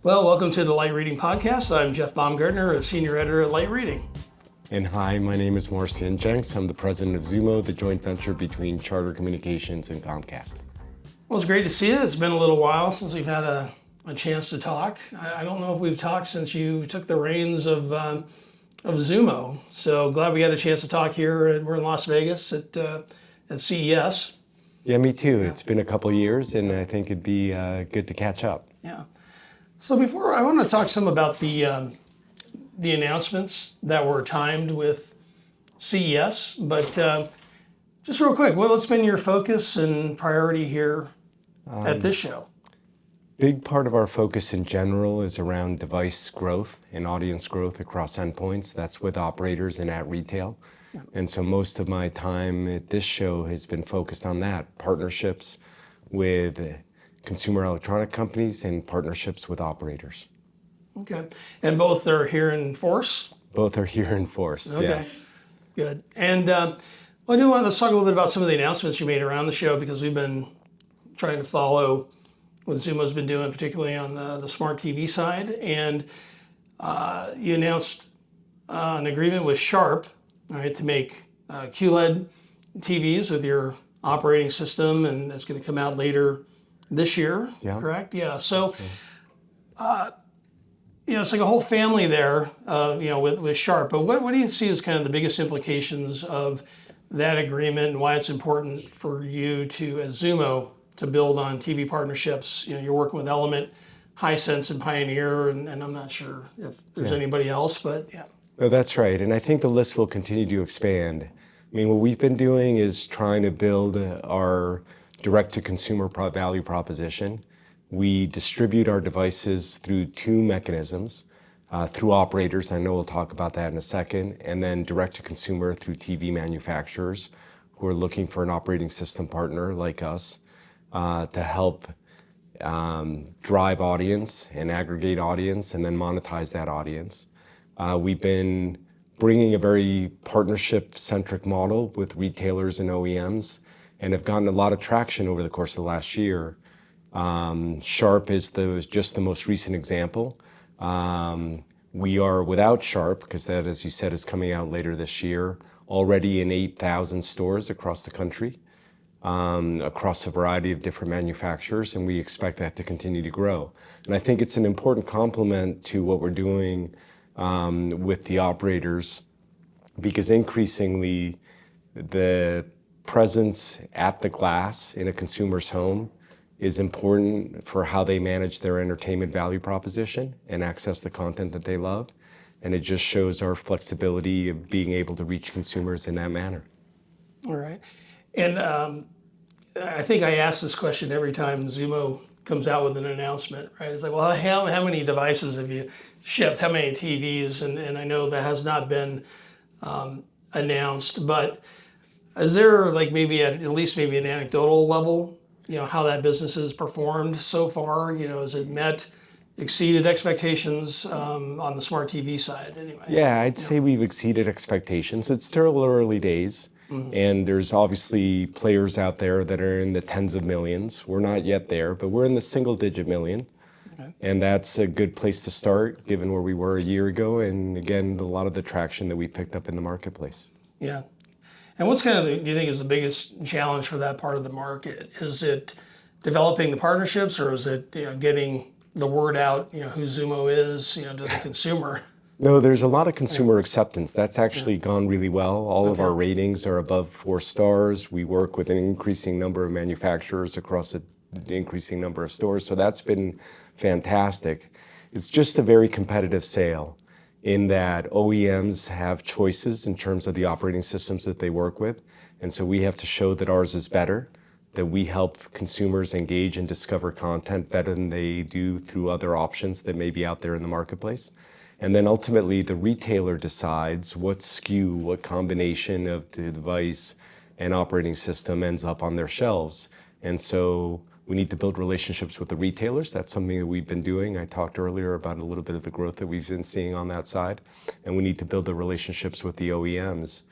Well, welcome to the Light Reading Podcast. I'm Jeff Baumgartner, a senior editor at Light Reading. And hi, my name is Marcien Jenckes. I'm the president of Xumo, the joint venture between Charter Communications and Comcast. Well, it's great to see you. It's been a little while since we've had a chance to talk. I don't know if we've talked since you took the reins of Xumo. So glad we got a chance to talk here. And we're in Las Vegas at CES. Yeah, me too. It's been a couple of years, and I think it'd be good to catch up. Yeah. So before, I want to talk some about the announcements that were timed with CES, but just real quick, what's been your focus and priority here at this show? Big part of our focus in general is around device growth and audience growth across endpoints. That's with operators and at retail. Yeah. And so most of my time at this show has been focused on that, partnerships with consumer electronic companies and partnerships with operators. Okay. And both are here in force? Both are here in force, okay. Yes. Good. And let's talk a little bit about some of the announcements you made around the show, because we've been trying to follow what Xumo's been doing, particularly on the smart TV side. And you announced an agreement with Sharp, all right, to make QLED TVs with your operating system, and it's going to come out later this year, yeah. Correct? Yeah. So, it's like a whole family there, with Sharp. But what do you see as kind of the biggest implications of that agreement, and why it's important for you to, as Xumo, to build on TV partnerships? You're working with Element, Hisense, and Pioneer, and I'm not sure if there's anybody else, but yeah. No, that's right. And I think the list will continue to expand. I mean, what we've been doing is trying to build our direct-to-consumer value proposition. We distribute our devices through two mechanisms, through operators, I know we'll talk about that in a second, and then direct-to-consumer through TV manufacturers who are looking for an operating system partner like us to help drive audience and aggregate audience and then monetize that audience. We've been bringing a very partnership-centric model with retailers and OEMs, and have gotten a lot of traction over the course of the last year. Sharp is just the most recent example. We are without Sharp, because that, as you said, is coming out later this year, already in 8,000 stores across the country, across a variety of different manufacturers, and we expect that to continue to grow. And I think it's an important complement to what we're doing with the operators, because increasingly the presence at the glass in a consumer's home is important for how they manage their entertainment value proposition and access the content that they love. And it just shows our flexibility of being able to reach consumers in that manner. All right. And I think I ask this question every time Xumo comes out with an announcement, right? It's like, well, how many devices have you shipped? How many TVs? And I know that has not been announced, but is there like maybe at least maybe an anecdotal level, how that business has performed so far? Has it exceeded expectations on the smart TV side anyway? Yeah, I'd say we've exceeded expectations. It's still early days, and there's obviously players out there that are in the tens of millions. We're not yet there, but we're in the single-digit million. Okay. And that's a good place to start, given where we were a year ago, and again, a lot of the traction that we picked up in the marketplace. Yeah. And what's kind of, do you think, is the biggest challenge for that part of the market? Is it developing the partnerships, or is it getting the word out, who Xumo is, to the consumer? No, there's a lot of consumer acceptance. That's actually gone really well. All of our ratings are above 4 stars. We work with an increasing number of manufacturers across an increasing number of stores. So that's been fantastic. It's just a very competitive sale, in that OEMs have choices in terms of the operating systems that they work with. And so we have to show that ours is better, that we help consumers engage and discover content better than they do through other options that may be out there in the marketplace. And then ultimately the retailer decides what SKU, what combination of the device and operating system ends up on their shelves. And so we need to build relationships with the retailers. That's something that we've been doing. I talked earlier about a little bit of the growth that we've been seeing on that side. And we need to build the relationships with the OEMs.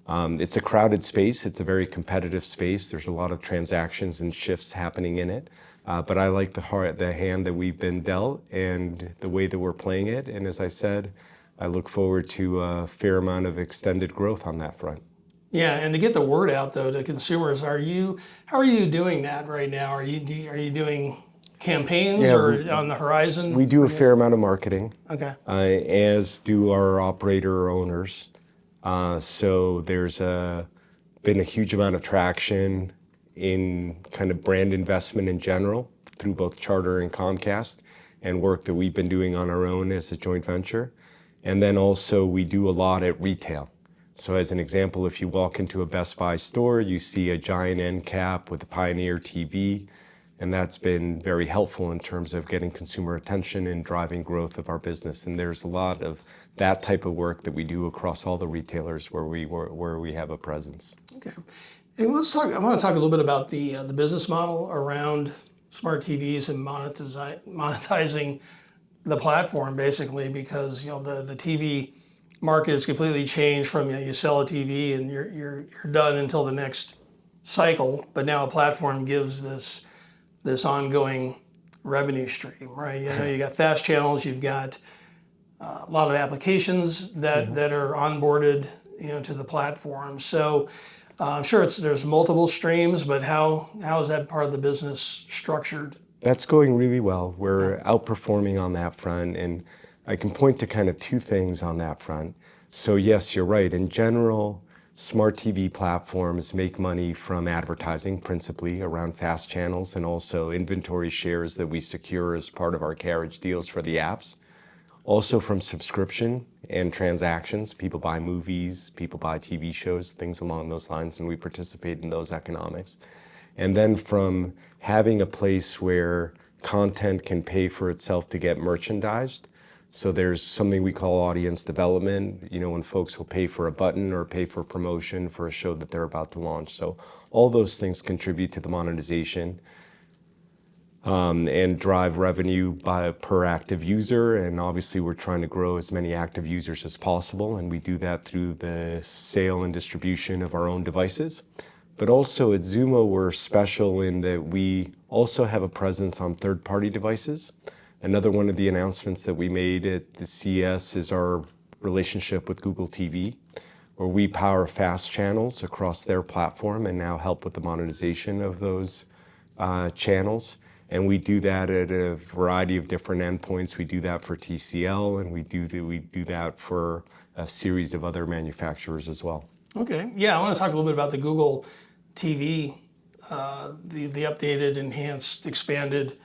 It's a crowded space. It's a very competitive space. There's a lot of transactions and shifts happening in it. But I like the hand that we've been dealt and the way that we're playing it. And as I said, I look forward to a fair amount of extended growth on that front. Yeah, and to get the word out though to consumers, how are you doing that right now? Are you doing campaigns or on the horizon? We do a fair amount of marketing. Okay. As do our operator owners. So there's been a huge amount of traction in kind of brand investment in general through both Charter and Comcast, and work that we've been doing on our own as a joint venture. And then also we do a lot at retail. So as an example, if you walk into a Best Buy store, you see a giant end cap with a Pioneer TV, and that's been very helpful in terms of getting consumer attention and driving growth of our business. And there's a lot of that type of work that we do across all the retailers where we have a presence. Okay. And let's talk. I want to talk a little bit about the business model around smart TVs and monetizing the platform, basically, because the TV market has completely changed from you sell a TV and you're done until the next cycle, but now a platform gives this ongoing revenue stream, right? You got fast channels, you've got a lot of applications that are onboarded to the platform. So I'm sure there's multiple streams, but how is that part of the business structured? That's going really well. We're outperforming on that front, and I can point to kind of two things on that front. So yes, you're right. In general, smart TV platforms make money from advertising, principally around fast channels, and also inventory shares that we secure as part of our carriage deals for the apps. Also from subscription and transactions. People buy movies, people buy TV shows, things along those lines, and we participate in those economics. And then from having a place where content can pay for itself to get merchandised. So there's something we call audience development, when folks will pay for a button or pay for promotion for a show that they're about to launch. So all those things contribute to the monetization and drive revenue per active user. And obviously we're trying to grow as many active users as possible. And we do that through the sale and distribution of our own devices. But also at Xumo, we're special in that we also have a presence on third-party devices. Another one of the announcements that we made at the CES is our relationship with Google TV, where we power fast channels across their platform and now help with the monetization of those channels. And we do that at a variety of different endpoints. We do that for TCL, and we do that for a series of other manufacturers as well. Okay, yeah, I want to talk a little bit about the Google TV, the updated, enhanced, expanded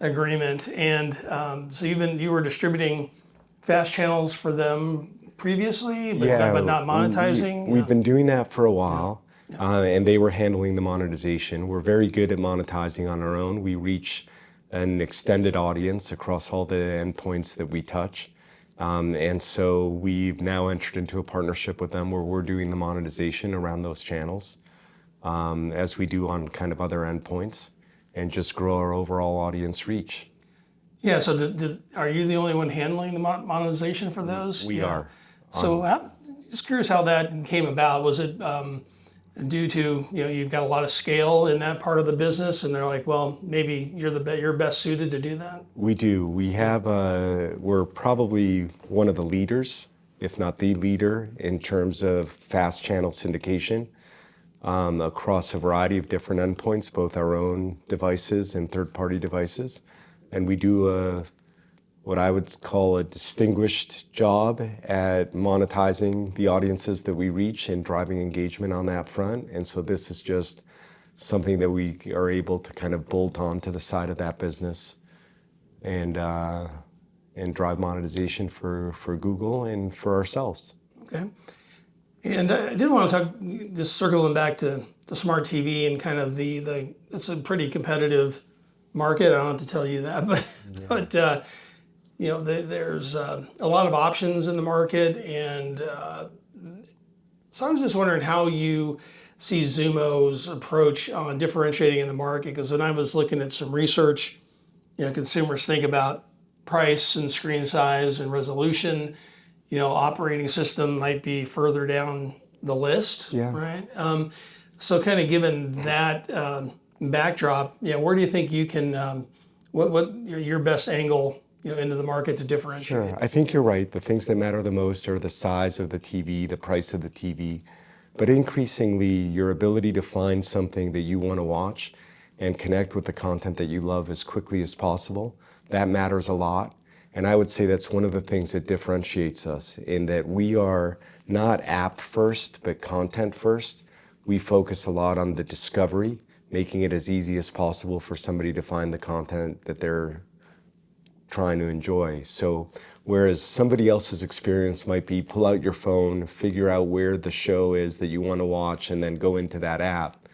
agreement. And so you were distributing fast channels for them previously, but not monetizing? We've been doing that for a while. And they were handling the monetization. We're very good at monetizing on our own. We reach an extended audience across all the endpoints that we touch. And so we've now entered into a partnership with them where we're doing the monetization around those channels, as we do on kind of other endpoints, and just grow our overall audience reach. Yeah, so are you the only one handling the monetization for those? We are. So just curious how that came about. Was it due to, you've got a lot of scale in that part of the business and they're like, well, maybe you're best suited to do that? We do. We're probably one of the leaders, if not the leader, in terms of fast channel syndication across a variety of different endpoints, both our own devices and third-party devices. And we do what I would call a distinguished job at monetizing the audiences that we reach and driving engagement on that front. And so this is just something that we are able to kind of bolt on to the side of that business and drive monetization for Google and for ourselves. Okay. And I did want to talk, just circling back to the smart TV and kind of it's a pretty competitive market. I don't have to tell you that, but there's a lot of options in the market, and so I was just wondering how you see Xumo's approach on differentiating in the market, because when I was looking at some research, consumers think about price and screen size and resolution. Operating system might be further down the list, right? So kind of given that backdrop, yeah, where do you think you can, what your best angle, into the market to differentiate? Sure, I think you're right. The things that matter the most are the size of the TV, the price of the TV, but increasingly your ability to find something that you want to watch and connect with the content that you love as quickly as possible. That matters a lot. And I would say that's one of the things that differentiates us, in that we are not app first, but content first. We focus a lot on the discovery, making it as easy as possible for somebody to find the content that they're trying to enjoy. So whereas somebody else's experience might be pull out your phone, figure out where the show is that you want to watch, and then go into that app,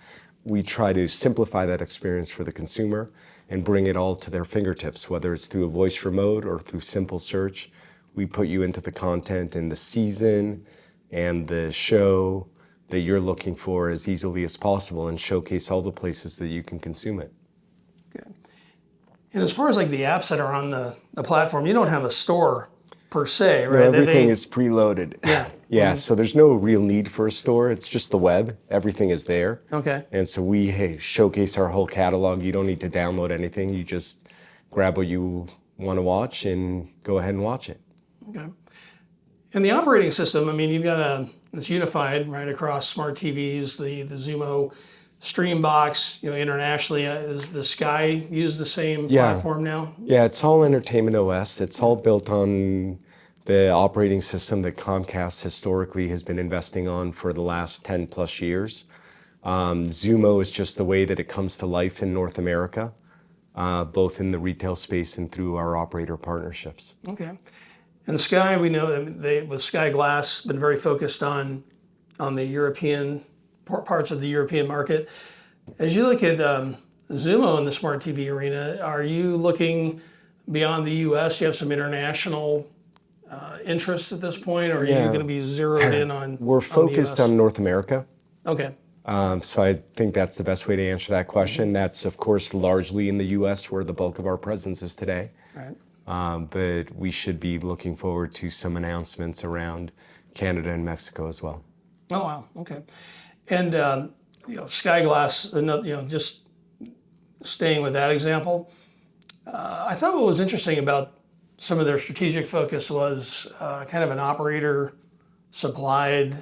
we try to simplify that experience for the consumer and bring it all to their fingertips, whether it's through a voice remote or through simple search. We put you into the content and the season and the show that you're looking for as easily as possible, and showcase all the places that you can consume it. Good. And as far as like the apps that are on the platform, you don't have a store per se, right? No, everything is preloaded. Yeah. Yeah, so there's no real need for a store. It's just the web. Everything is there. Okay. And so we showcase our whole catalog. You don't need to download anything. You just grab what you want to watch and go ahead and watch it. Okay. And the operating system, I mean, you've got it's unified right across smart TVs, the Xumo Stream Box, internationally. Does the Sky use the same platform now? Yeah, it's all EntertainmentOS. It's all built on the operating system that Comcast historically has been investing on for the last 10 plus years. Xumo is just the way that it comes to life in North America, both in the retail space and through our operator partnerships. Okay. And Sky, we know that with Sky Glass, been very focused on the European parts of the European market. As you look at Xumo in the smart TV arena, are you looking beyond the U.S.? Do you have some international interest at this point, or are you going to be zeroed in on? We're focused on North America. Okay. So I think that's the best way to answer that question. That's, of course, largely in the U.S. where the bulk of our presence is today. Right. But we should be looking forward to some announcements around Canada and Mexico as well. Oh, wow. Okay. And, Sky Glass, just staying with that example, I thought what was interesting about some of their strategic focus was kind of an operator supplied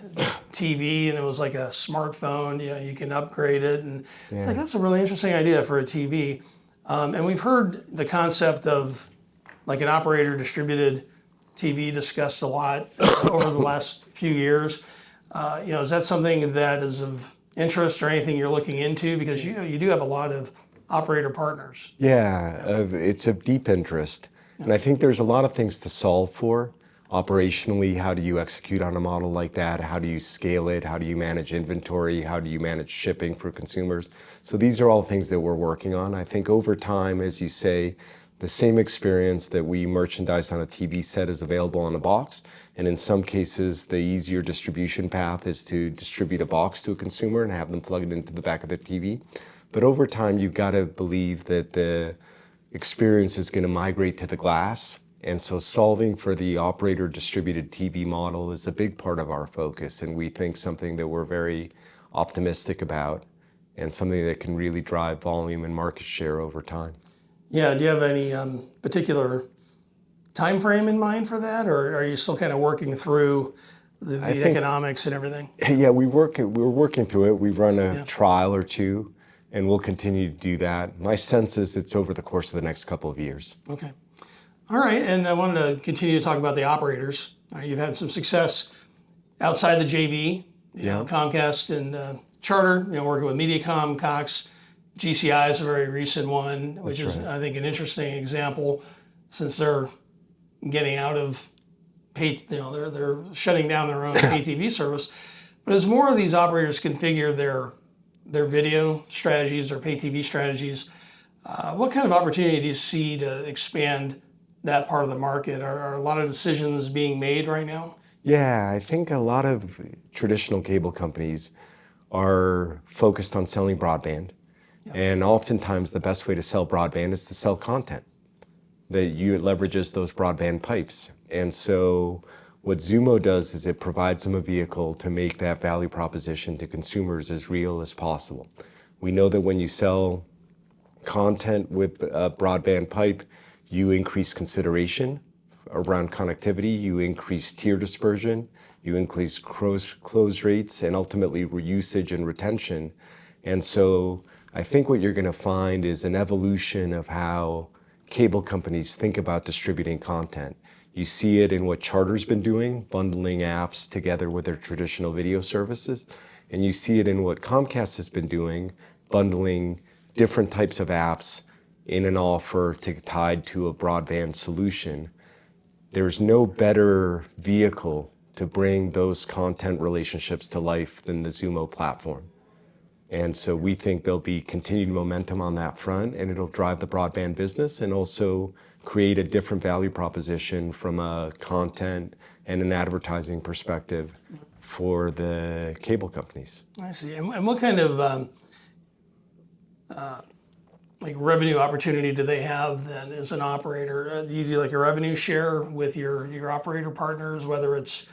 TV, and it was like a smartphone, you can upgrade it. And it's like, that's a really interesting idea for a TV. And we've heard the concept of like an operator distributed TV discussed a lot over the last few years. Is that something that is of interest or anything you're looking into? Because you do have a lot of operator partners. Yeah, it's of deep interest. And I think there's a lot of things to solve for. Operationally, how do you execute on a model like that? How do you scale it? How do you manage inventory? How do you manage shipping for consumers? So these are all things that we're working on. I think over time, as you say, the same experience that we merchandise on a TV set is available on a box. And in some cases, the easier distribution path is to distribute a box to a consumer and have them plug it into the back of their TV. But over time, you've got to believe that the experience is going to migrate to the glass. And so solving for the operator distributed TV model is a big part of our focus. And we think something that we're very optimistic about and something that can really drive volume and market share over time. Yeah, do you have any particular time frame in mind for that, or are you still kind of working through the economics and everything? Yeah, we're working through it. We've run a trial or two, and we'll continue to do that. My sense is it's over the course of the next couple of years. Okay. All right, and I wanted to continue to talk about the operators. You've had some success outside the JV, Comcast and Charter, working with Mediacom, Cox. GCI is a very recent one, which is, I think, an interesting example since they're getting out of pay, they're shutting down their own pay TV service. But as more of these operators configure their video strategies, their pay TV strategies, what kind of opportunity do you see to expand that part of the market? Are a lot of decisions being made right now? Yeah, I think a lot of traditional cable companies are focused on selling broadband. And oftentimes the best way to sell broadband is to sell content that leverages those broadband pipes. And so what Xumo does is it provides them a vehicle to make that value proposition to consumers as real as possible. We know that when you sell content with broadband pipe, you increase consideration around connectivity, you increase tier dispersion, you increase close rates, and ultimately usage and retention. And so I think what you're going to find is an evolution of how cable companies think about distributing content. You see it in what Charter's been doing, bundling apps together with their traditional video services. And you see it in what Comcast has been doing, bundling different types of apps in an offer tied to a broadband solution. There's no better vehicle to bring those content relationships to life than the Xumo platform. And so we think there'll be continued momentum on that front, and it'll drive the broadband business and also create a different value proposition from a content and an advertising perspective for the cable companies. I see. And what kind of like revenue opportunity do they have then as an operator? Do you do like a revenue share with your operator partners, whether it's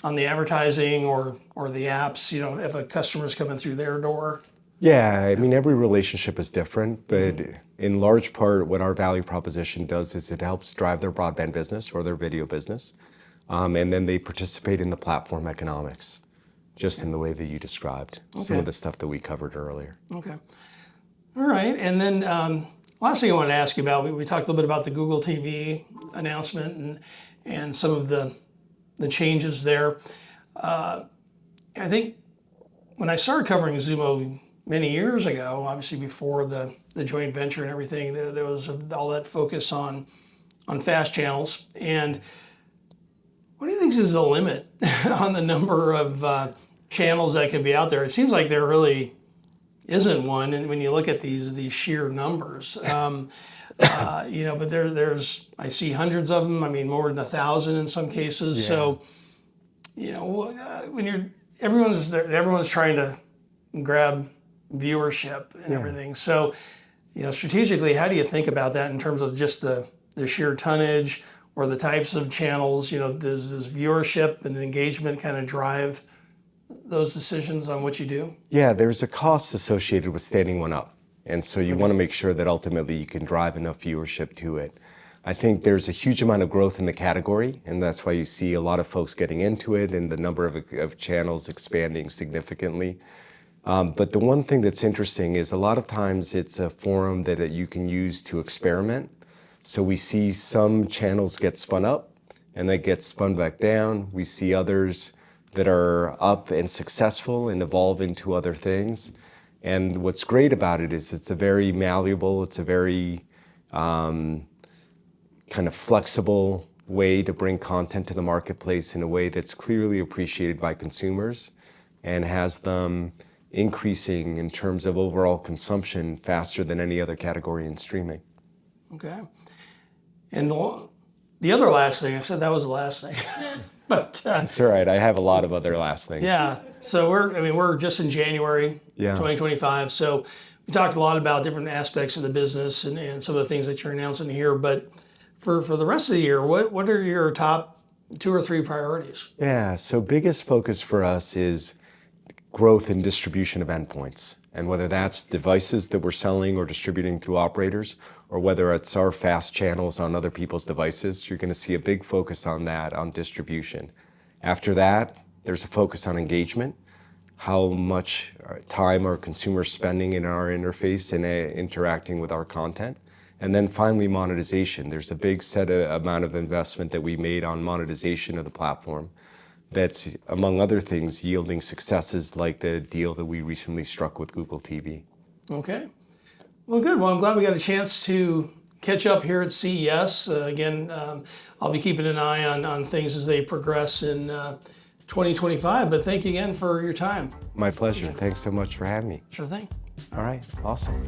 on the advertising or the apps, if a customer's coming through their door? Yeah, I mean, every relationship is different, but in large part, what our value proposition does is it helps drive their broadband business or their video business. And then they participate in the platform economics, just in the way that you described, some of the stuff that we covered earlier. Okay. All right. And then last thing I wanted to ask you about, we talked a little bit about the Google TV announcement and some of the changes there. I think when I started covering Xumo many years ago, obviously before the joint venture and everything, there was all that focus on fast channels. And what do you think is the limit on the number of channels that can be out there? It seems like there really isn't one, and when you look at these sheer numbers, but there's I see hundreds of them. I mean, more than 1,000 in some cases. Yeah. So, when everyone's trying to grab viewership and everything. So, strategically, how do you think about that in terms of just the sheer tonnage or the types of channels? Does viewership and engagement kind of drive those decisions on what you do? Yeah, there's a cost associated with standing one up. And so you want to make sure that ultimately you can drive enough viewership to it. I think there's a huge amount of growth in the category, and that's why you see a lot of folks getting into it and the number of channels expanding significantly. But the one thing that's interesting is a lot of times it's a forum that you can use to experiment. So we see some channels get spun up and they get spun back down. We see others that are up and successful and evolve into other things. And what's great about it is it's a very malleable, it's a very kind of flexible way to bring content to the marketplace in a way that's clearly appreciated by consumers and has them increasing in terms of overall consumption faster than any other category in streaming. Okay. And the other last thing, I said that was the last thing. But that's all right. I have a lot of other last things. Yeah. So we're just in January 2025. So we talked a lot about different aspects of the business and some of the things that you're announcing here. But for the rest of the year, what are your top 2 or 3 priorities? Yeah. So biggest focus for us is growth and distribution of endpoints. And whether that's devices that we're selling or distributing through operators, or whether it's our fast channels on other people's devices, you're going to see a big focus on that, on distribution. After that, there's a focus on engagement, how much time are consumers spending in our interface and interacting with our content. And then finally, monetization. There's a big amount of investment that we made on monetization of the platform that's, among other things, yielding successes like the deal that we recently struck with Google TV. Okay. Well, good. Well, I'm glad we got a chance to catch up here at CES. Again, I'll be keeping an eye on things as they progress in 2025. But thank you again for your time. My pleasure. Thanks so much for having me. Sure thing. All right. Awesome.